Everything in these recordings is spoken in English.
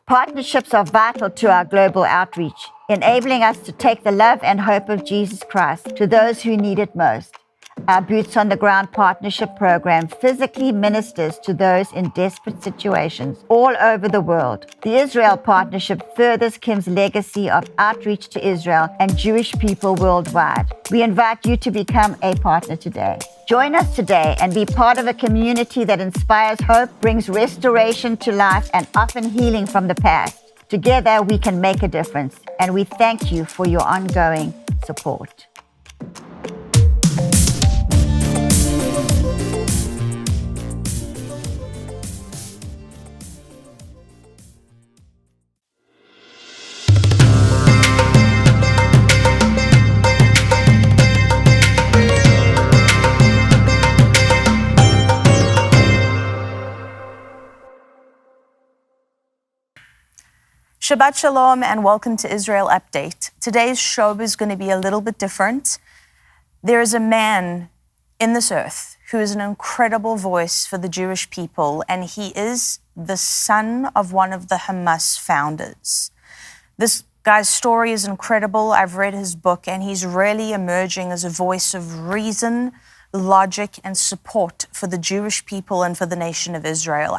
Partnerships are vital to our global outreach, enabling us to take the love and hope of Jesus Christ to those who need it most. Our Boots on the Ground Partnership Program physically ministers to those in desperate situations all over the world. The Israel Partnership furthers Kim's legacy of outreach to Israel and Jewish people worldwide. We invite you to become a partner today. Join us today and be part of a community that inspires hope, brings restoration to life, and often healing from the past. Together, we can make a difference, and we thank you for your ongoing support. Shabbat Shalom and welcome to Israel Update. Today's show is going to be a little bit different. There is a man in this earth who is an incredible voice for the Jewish people, and he is the son of one of the Hamas founders. This guy's story is incredible. I've read his book, and he's really emerging as a voice of reason, logic, and support for the Jewish people and for the nation of Israel.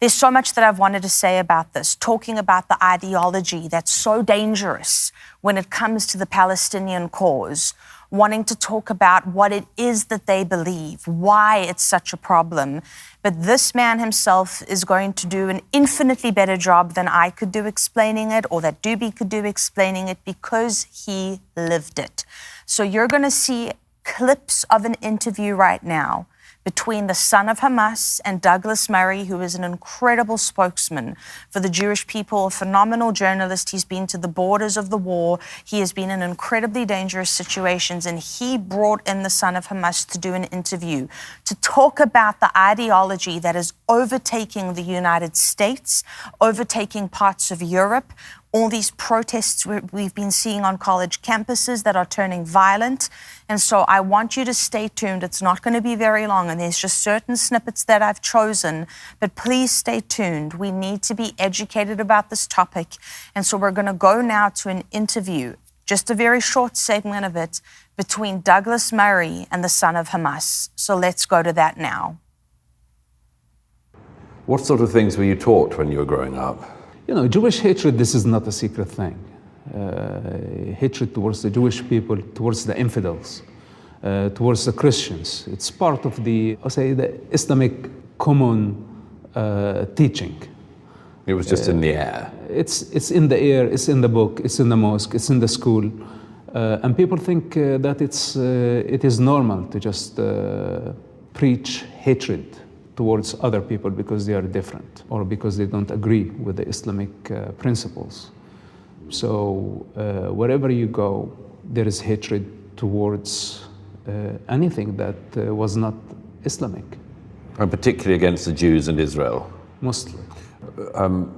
There's so much that I've wanted to say about this, talking about the ideology that's so dangerous when it comes to the Palestinian cause, wanting to talk about what it is that they believe, why it's such a problem. But this man himself is going to do an infinitely better job than I could do explaining it, or that Doobie could do explaining it, because he lived it. So you're going to see clips of an interview right now between the son of Hamas and Douglas Murray, who is an incredible spokesman for the Jewish people, a phenomenal journalist. He's been to the borders of the war. He has been in incredibly dangerous situations, and he brought in the son of Hamas to do an interview to talk about the ideology that is overtaking the United States, overtaking parts of Europe. All these protests we've been seeing on college campuses that are turning violent. And so I want you to stay tuned. It's not going to be very long, and there's just certain snippets that I've chosen, but please stay tuned. We need to be educated about this topic. And so we're going to go now to an interview, just a very short segment of it, between Douglas Murray and the son of Hamas. So let's go to that now. What sort of things were you taught when you were growing up? You know, Jewish hatred, this is not a secret thing. Hatred towards the Jewish people, towards the infidels, towards the Christians. It's part of the Islamic common teaching. It was just in the air. It's in the air, it's in the book, it's in the mosque, it's in the school. And people think that it is normal to just preach hatred towards other people because they are different or because they don't agree with the Islamic principles. So wherever you go, there is hatred towards anything that was not Islamic. And particularly against the Jews and Israel? Mostly.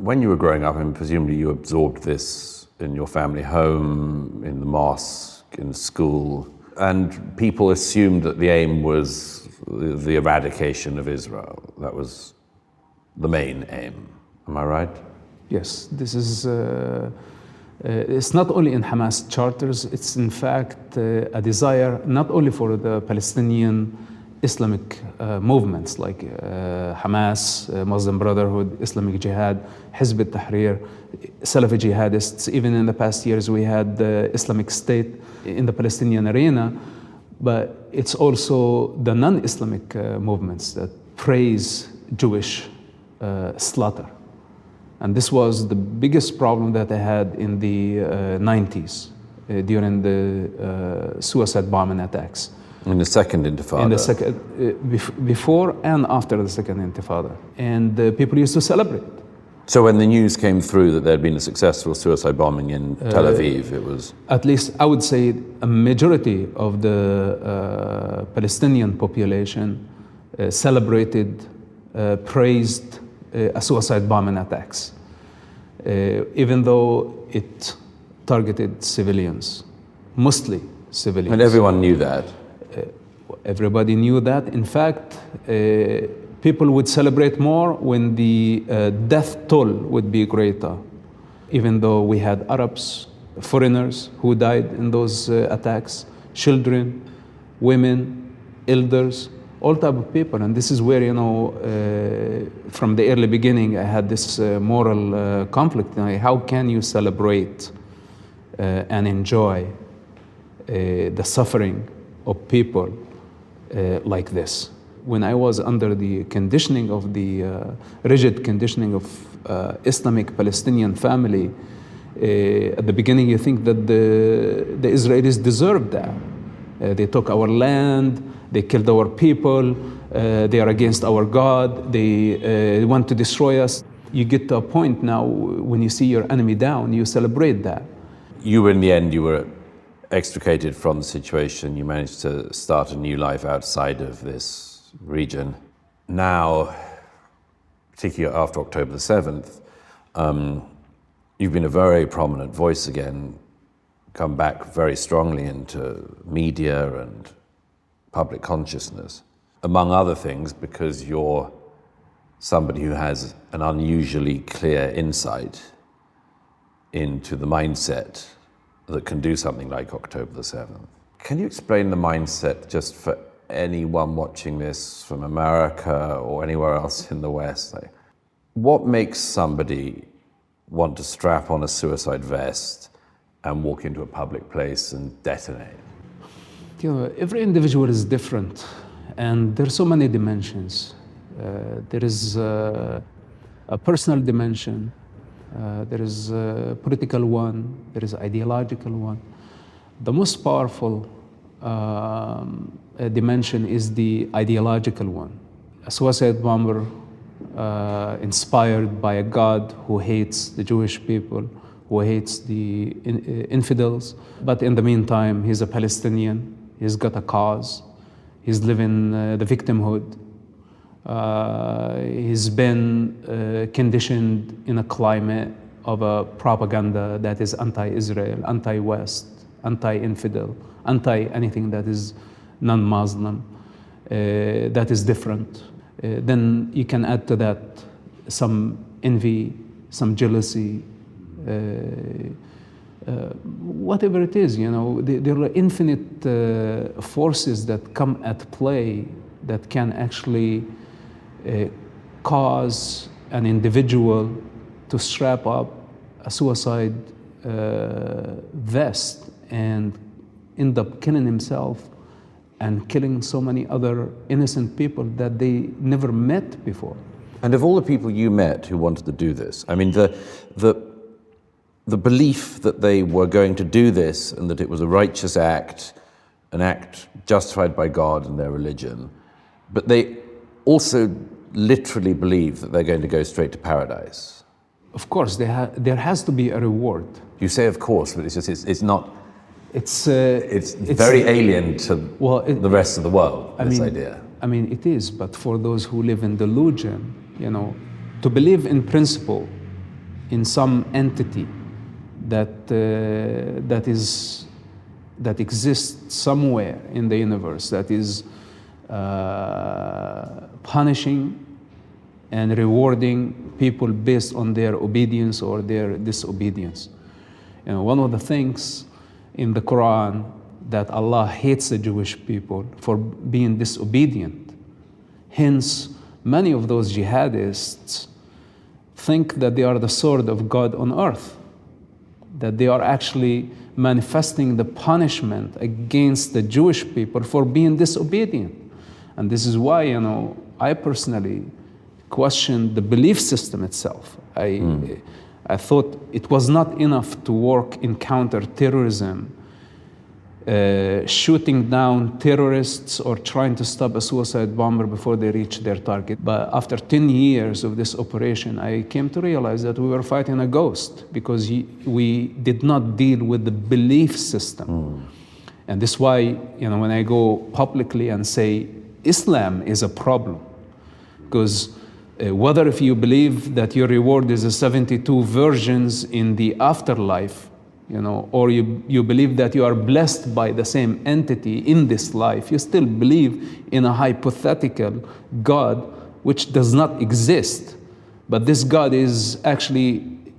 When you were growing up, and presumably you absorbed this in your family home, in the mosque, in school, and people assumed that the aim was the eradication of Israel. That was the main aim. Am I right? Yes, this is, it's not only in Hamas charters, it's in fact a desire not only for the Palestinian Islamic movements like Hamas, Muslim Brotherhood, Islamic Jihad, Hizb ut-Tahrir, Salafi jihadists. Even in the past years we had the Islamic State in the Palestinian arena, but it's also the non-Islamic movements that praise Jewish slaughter. And this was the biggest problem that they had in the 90s during the suicide bombing attacks. In the second Intifada? In the second, before and after the second Intifada. And people used to celebrate. So when the news came through that there had been a successful suicide bombing in Tel Aviv, it was... At least I would say a majority of the Palestinian population celebrated, praised a suicide bombing attacks, even though it targeted civilians, mostly civilians. And everyone knew that? Everybody knew that. In fact, People would celebrate more when the death toll would be greater, even though we had Arabs, foreigners who died in those attacks, children, women, elders, all type of people. And this is where, from the early beginning, I had this moral conflict. How can you celebrate and enjoy the suffering of people like this? When I was under the conditioning of the rigid conditioning of Islamic Palestinian family, at the beginning you think that the Israelis deserved that. They took our land, they killed our people, they are against our God, they want to destroy us. You get to a point now when you see your enemy down, you celebrate that. You, in the end, you were extricated from the situation. You managed to start a new life outside of this region. Now, particularly after October the 7th, you've been a very prominent voice again, come back very strongly into media and public consciousness, among other things because you're somebody who has an unusually clear insight into the mindset that can do something like October the 7th. Can you explain the mindset just for anyone watching this from America or anywhere else in the West? Like, what makes somebody want to strap on a suicide vest and walk into a public place and detonate? Every individual is different, and there are so many dimensions. There is a personal dimension, there is a political one, there is an ideological one. The most powerful dimension is the ideological one. A suicide bomber inspired by a God who hates the Jewish people, who hates the infidels. But in the meantime, he's a Palestinian, he's got a cause, he's living the victimhood. He's been conditioned in a climate of a propaganda that is anti-Israel, anti-West, anti-infidel, anti-anything that is non-Muslim, that is different. Then you can add to that some envy, some jealousy, whatever it is, there are infinite forces that come at play that can actually cause an individual to strap up a suicide vest and end up killing himself and killing so many other innocent people that they never met before. And of all the people you met who wanted to do this, I mean, the belief that they were going to do this and that it was a righteous act, an act justified by God and their religion, but they also literally believe that they're going to go straight to paradise. Of course, there has to be a reward. You say of course, but it's not. It's very alien to the rest of the world, this idea. I mean, it is, but for those who live in delusion, to believe in principle, in some entity that exists somewhere in the universe, that is punishing and rewarding people based on their obedience or their disobedience. One of the things in the Quran that Allah hates the Jewish people for being disobedient. Hence, many of those jihadists think that they are the sword of God on earth, that they are actually manifesting the punishment against the Jewish people for being disobedient. And this is why, I personally questioned the belief system itself. I thought it was not enough to work in counter-terrorism, shooting down terrorists or trying to stop a suicide bomber before they reach their target. But after 10 years of this operation, I came to realize that we were fighting a ghost because we did not deal with the belief system. And this is why, when I go publicly and say Islam is a problem, because whether if you believe that your reward is a 72 virgins in the afterlife, or you believe that you are blessed by the same entity in this life, you still believe in a hypothetical God which does not exist. But this God is actually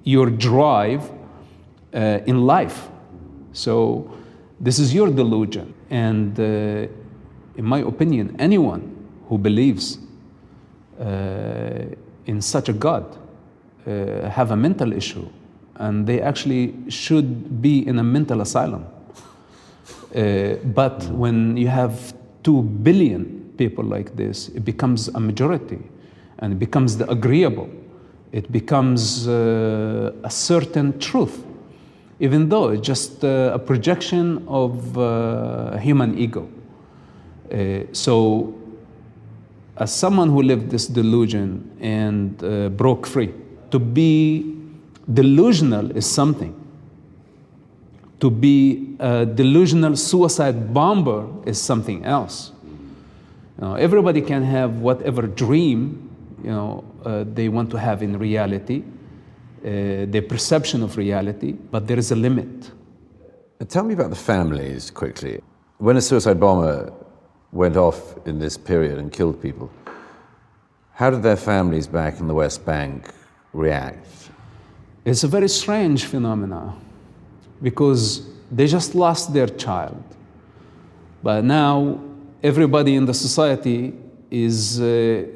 your drive in life. So this is your delusion. And in my opinion, anyone who believes in such a God have a mental issue, and they actually should be in a mental asylum. But when you have 2 billion people like this, it becomes a majority, and it becomes the agreeable. It becomes a certain truth, even though it's just a projection of human ego. So as someone who lived this delusion and broke free, to be delusional is something. To be a delusional suicide bomber is something else. Everybody can have whatever dream they want to have in reality, their perception of reality, but there is a limit. Tell me about the families quickly. When a suicide bomber went off in this period and killed people, how did their families back in the West Bank react? It's a very strange phenomenon because they just lost their child. But now everybody in the society is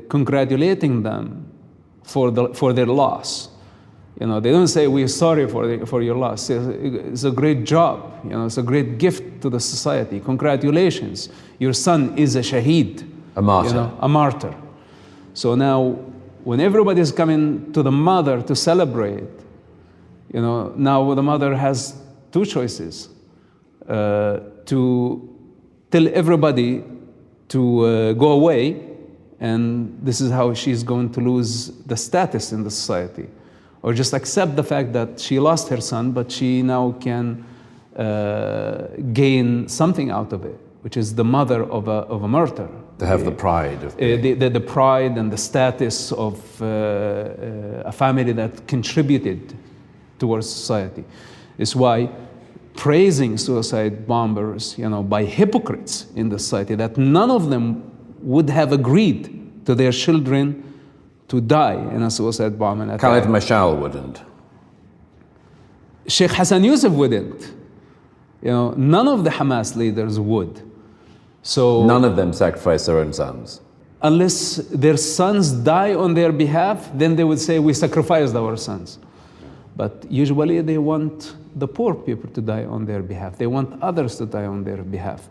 congratulating them for their loss. They don't say, we're sorry for your loss. It's a great job. It's a great gift to the society. Congratulations. Your son is a shaheed. A martyr. A martyr. So now, when everybody is coming to the mother to celebrate, now the mother has 2 choices. To tell everybody to go away, and this is how she's going to lose the status in the society. Or just accept the fact that she lost her son, but she now can gain something out of it, which is the mother of a martyr. To have the pride of the pride and the status of a family that contributed towards society. It's why praising suicide bombers, by hypocrites in the society, that none of them would have agreed to their children to die in a suicide bombing attack. Khaled Mashal wouldn't. Sheikh Hassan Yousef wouldn't. None of the Hamas leaders would. So none of them sacrificed their own sons. Unless their sons die on their behalf, then they would say, we sacrificed our sons. But usually they want the poor people to die on their behalf. They want others to die on their behalf.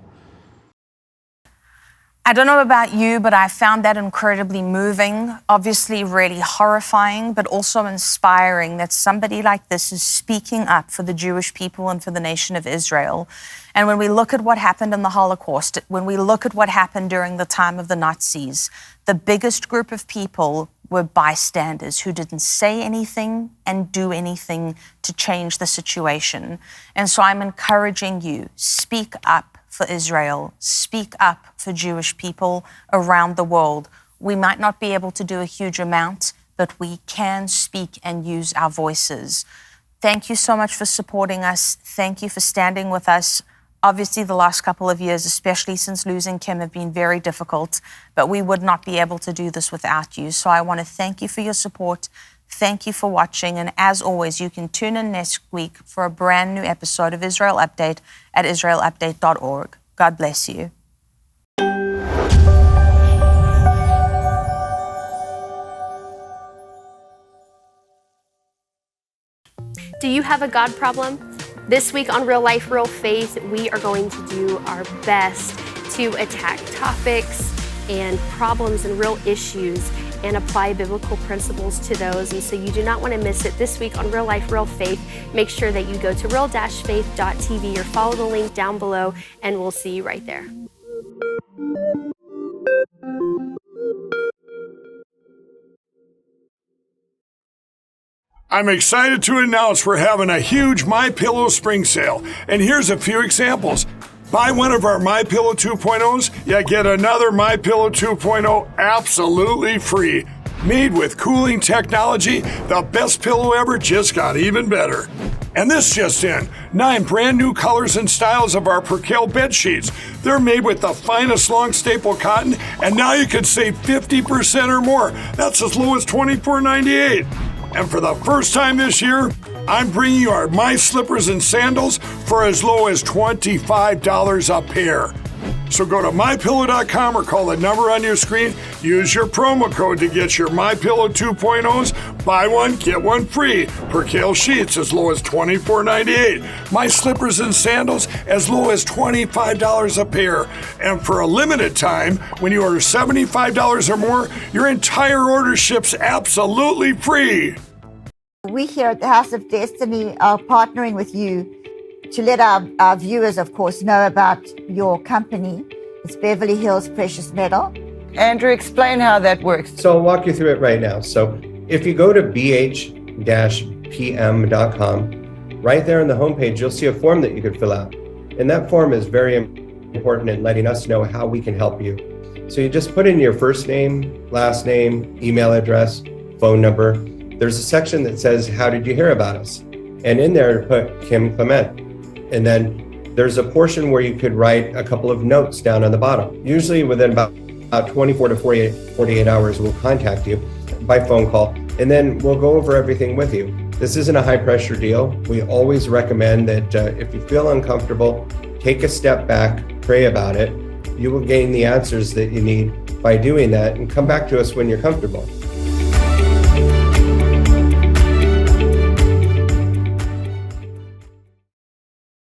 I don't know about you, but I found that incredibly moving, obviously really horrifying, but also inspiring that somebody like this is speaking up for the Jewish people and for the nation of Israel. And when we look at what happened in the Holocaust, when we look at what happened during the time of the Nazis, the biggest group of people were bystanders who didn't say anything and do anything to change the situation. And so I'm encouraging you, speak up for Israel, speak up for Jewish people around the world. We might not be able to do a huge amount, but we can speak and use our voices. Thank you so much for supporting us. Thank you for standing with us. Obviously, the last couple of years, especially since losing Kim, have been very difficult, but we would not be able to do this without you. So I want to thank you for your support. Thank you for watching. And as always, you can tune in next week for a brand new episode of Israel Update at israelupdate.org. God bless you. Do you have a God problem? This week on Real Life, Real Faith, we are going to do our best to attack topics and problems and real issues and apply biblical principles to those. And so you do not want to miss it this week on Real Life, Real Faith. Make sure that you go to real-faith.tv or follow the link down below, and we'll see you right there. I'm excited to announce we're having a huge MyPillow spring sale, and here's a few examples. Buy one of our MyPillow 2.0s, you get another MyPillow 2.0 absolutely free. Made with cooling technology, the best pillow ever just got even better. And this just in, 9 brand new colors and styles of our Percale bed sheets. They're made with the finest long staple cotton, and now you can save 50% or more. That's as low as $24.98. And for the first time this year, I'm bringing you our My Slippers and Sandals for as low as $25 a pair. So go to MyPillow.com or call the number on your screen. Use your promo code to get your MyPillow 2.0s. Buy one, get one free. Percale sheets as low as $24.98. My Slippers and Sandals as low as $25 a pair. And for a limited time, when you order $75 or more, your entire order ships absolutely free. We here at the House of Destiny are partnering with you to let our viewers, of course, know about your company. It's Beverly Hills Precious Metal. Andrew, explain how that works. So I'll walk you through it right now. So if you go to bh-pm.com, right there on the homepage, you'll see a form that you could fill out. And that form is very important in letting us know how we can help you. So you just put in your first name, last name, email address, phone number. There's a section that says, how did you hear about us? And in there, put Kim Clement. And then there's a portion where you could write a couple of notes down on the bottom. Usually within about 24 to 48 hours, we'll contact you by phone call, and then we'll go over everything with you. This isn't a high pressure deal. We always recommend that if you feel uncomfortable, take a step back, pray about it. You will gain the answers that you need by doing that, and come back to us when you're comfortable.